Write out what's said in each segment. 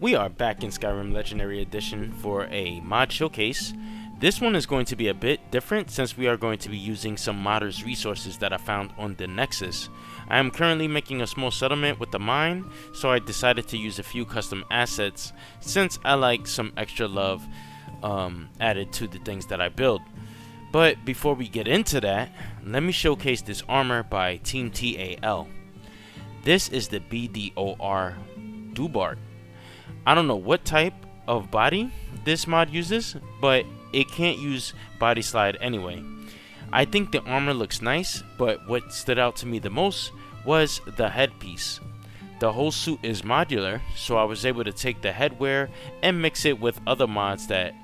We are back in Skyrim Legendary Edition for a mod showcase. This one is going to be a bit different since we are going to be using some modders resources that I found on the Nexus. I am currently making a small settlement with the mine, so I decided to use a few custom assets since I like some extra love added to the things that I build. But before we get into that, let me showcase this armor by Team TAL. This is the BDOR Dobart. I don't know what type of body this mod uses, but it can't use body slide anyway. I think the armor looks nice, but what stood out to me the most was the headpiece. The whole suit is modular, so I was able to take the headwear and mix it with other mods that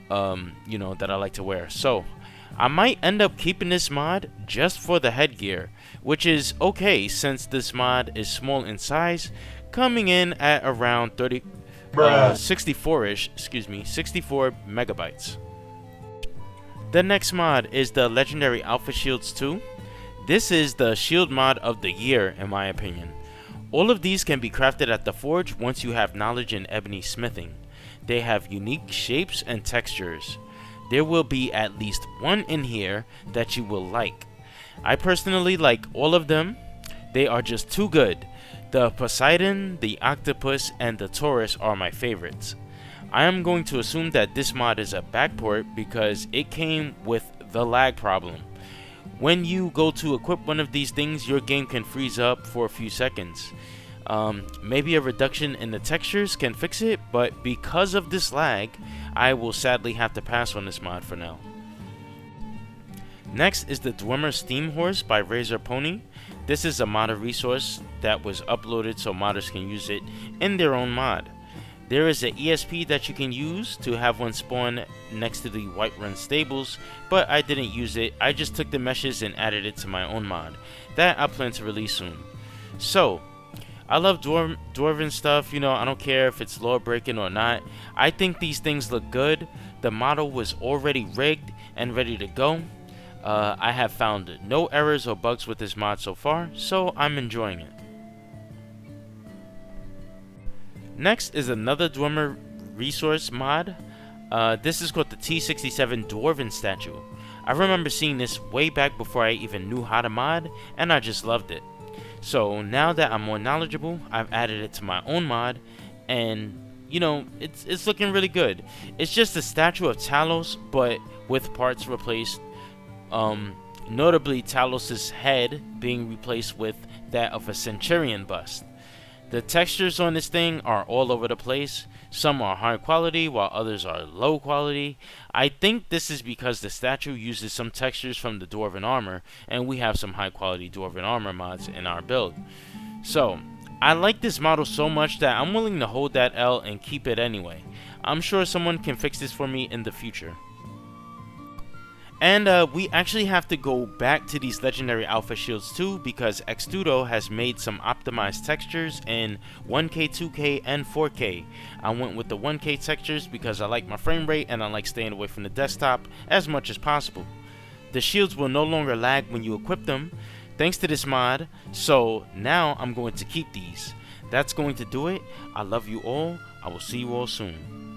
that I like to wear. So I might end up keeping this mod just for the headgear, which is okay since this mod is small in size, coming in at around 64 megabytes. The next mod is the Legendary Alpha Shields 2. This is the shield mod of the year in my opinion. All of these can be crafted at the forge once you have knowledge in ebony smithing. They have unique shapes and textures. There will be at least one in here that you will like. I personally like all of them. They are just too good. The Poseidon, the Octopus, and the Taurus are my favorites. I am going to assume that this mod is a backport because it came with the lag problem. When you go to equip one of these things, your game can freeze up for a few seconds. Maybe a reduction in the textures can fix it, but because of this lag, I will sadly have to pass on this mod for now. Next is the Dwemer Steam Horse by Razor Pony. This is a modder resource that was uploaded so modders can use it in their own mod. There is an ESP that you can use to have one spawn next to the Whiterun stables, but I didn't use it. I just took the meshes and added it to my own mod that I plan to release soon. So, I love Dwarven stuff, I don't care if it's lore breaking or not. I think these things look good. The model was already rigged and ready to go. I have found no errors or bugs with this mod so far, so I'm enjoying it. Next is another Dwemer resource mod. This is called the T67 Dwarven statue. I remember seeing this way back before I even knew how to mod, and I just loved it. So now that I'm more knowledgeable, I've added it to my own mod, and it's looking really good. It's just a statue of Talos, but with parts replaced. Notably, Talos' head being replaced with that of a Centurion bust. The textures on this thing are all over the place. Some are high quality while others are low quality. I think this is because the statue uses some textures from the Dwarven armor, and we have some high quality Dwarven armor mods in our build. So, I like this model so much that I'm willing to hold that L and keep it anyway. I'm sure someone can fix this for me in the future. And we actually have to go back to these Legendary Alpha Shields too, because Xtudo has made some optimized textures in 1K, 2K, and 4K. I went with the 1K textures because I like my frame rate and I like staying away from the desktop as much as possible. The shields will no longer lag when you equip them, thanks to this mod, so now I'm going to keep these. That's going to do it. I love you all. I will see you all soon.